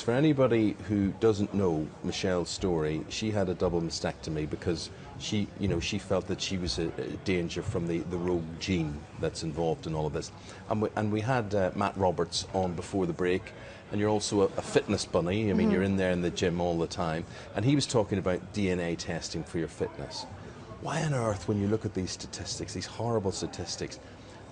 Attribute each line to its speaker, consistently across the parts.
Speaker 1: for anybody who doesn't know Michelle's story, she had a double mastectomy because she felt that she was a danger from the rogue gene that's involved in all of this. And we had Matt Roberts on before the break, and you're also a fitness bunny. I mean, you're in there in the gym all the time, and he was talking about DNA testing for your fitness. Why on earth, when you look at these statistics, these horrible statistics,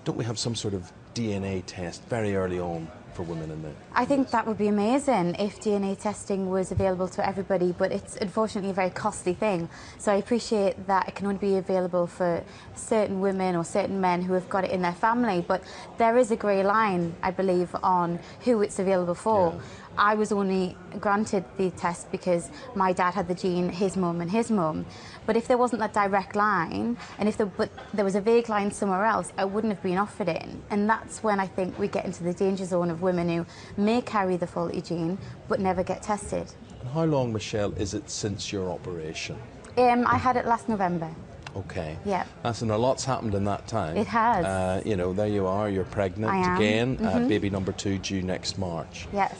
Speaker 1: don't we have some sort of DNA test very early on for women in there?
Speaker 2: I think that would be amazing if DNA testing was available to everybody, but it's unfortunately a very costly thing. So I appreciate that it can only be available for certain women or certain men who have got it in their family, but there is a grey line, I believe, on who it's available for. Yeah. I was only granted the test because my dad had the gene, his mum and his mum. But if there wasn't that direct line, and if there was a vague line somewhere else, I wouldn't have been offered it. And that's when I think we get into the danger zone of women who may carry the faulty gene but never get tested.
Speaker 1: And how long, Michelle, is it since your operation?
Speaker 2: I had it last November.
Speaker 1: Okay.
Speaker 2: Yeah.
Speaker 1: Listen, a lot's happened in that time.
Speaker 2: It has.
Speaker 1: You know, there you are, you're pregnant again. Baby number 2 due next March.
Speaker 2: Yes.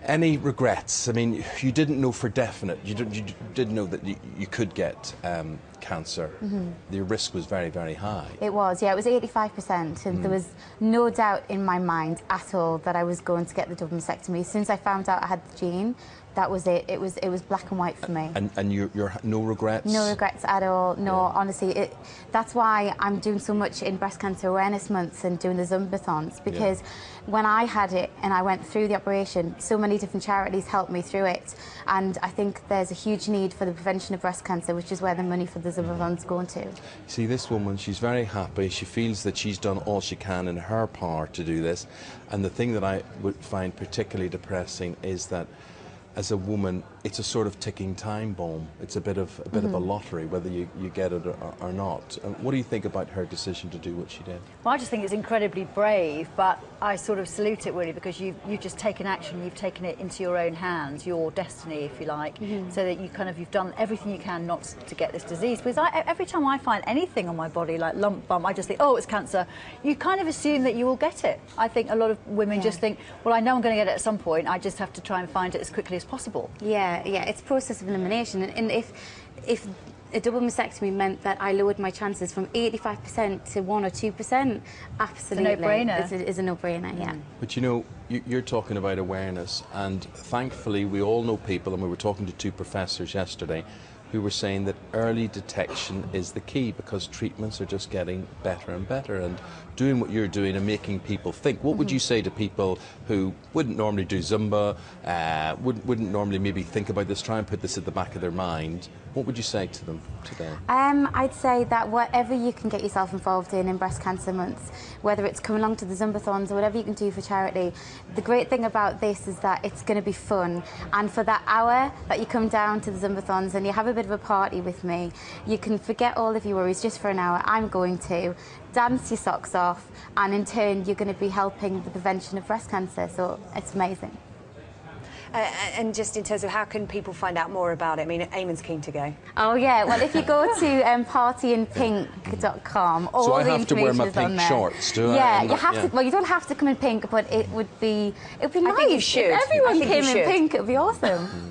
Speaker 1: Any regrets? I mean, you didn't know for definite. You didn't know that you could get cancer. The risk was very, very high.
Speaker 2: It was, yeah. It was 85%, and there was no doubt in my mind at all that I was going to get the double mastectomy. As soon as I found out I had the gene, that was it. It was black and white for me.
Speaker 1: And you're no regrets?
Speaker 2: No regrets at all. No, honestly, that's why I'm doing so much in Breast Cancer Awareness Month and doing the Zumbathons, because when I had it and I went through the operation, so many different charities helped me through it, and I think there's a huge need for the prevention of breast cancer, which is where the money for the Zumbathon's going to.
Speaker 1: See, this woman, she's very happy. She feels that she's done all she can in her power to do this, and the thing that I would find particularly depressing is that as a woman, it's a sort of ticking time bomb. It's a bit of a lottery, whether you get it or not. What do you think about her decision to do what she did?
Speaker 3: Well, I just think it's incredibly brave, but I sort of salute it really, because you've just taken action. You've taken it into your own hands, your destiny, if you like, so that you've done everything you can not to get this disease. Because every time I find anything on my body, like lump bump, I just think, oh, it's cancer. You kind of assume that you will get it. I think a lot of women just think, well, I know I'm going to get it at some point. I just have to try and find it as quickly as possible.
Speaker 2: Yeah, it's a process of elimination, and if a double mastectomy meant that I lowered my chances from 85% to 1 or 2%, absolutely,
Speaker 3: it's a no-brainer.
Speaker 2: It's a no-brainer, yeah.
Speaker 1: But you know, you're talking about awareness, and thankfully we all know people, and we were talking to 2 professors yesterday who were saying that early detection is the key, because treatments are just getting better and better, and doing what you're doing and making people think. What would you say to people who wouldn't normally do Zumba, wouldn't normally maybe think about this, try and put this at the back of their mind? What would you say to them today?
Speaker 2: I'd say that whatever you can get yourself involved in Breast Cancer Month, whether it's coming along to the Zumbathons or whatever you can do for charity, the great thing about this is that it's going to be fun. And for that hour that you come down to the Zumbathons and you have a bit of a party with me, you can forget all of your worries just for an hour. I'm going to dance your socks off, and in turn you're going to be helping the prevention of breast cancer, so it's amazing.
Speaker 4: And just in terms of how can people find out more about it? I mean, Eamon's keen to go.
Speaker 2: Oh yeah, well if you go to partyinpink.com, all
Speaker 1: so I
Speaker 2: the
Speaker 1: have to wear my pink shorts, do I?
Speaker 2: Yeah, you have to. Well, you don't have to come in pink, but it would be nice.
Speaker 4: I think you should.
Speaker 2: If everyone came in pink, it would be awesome.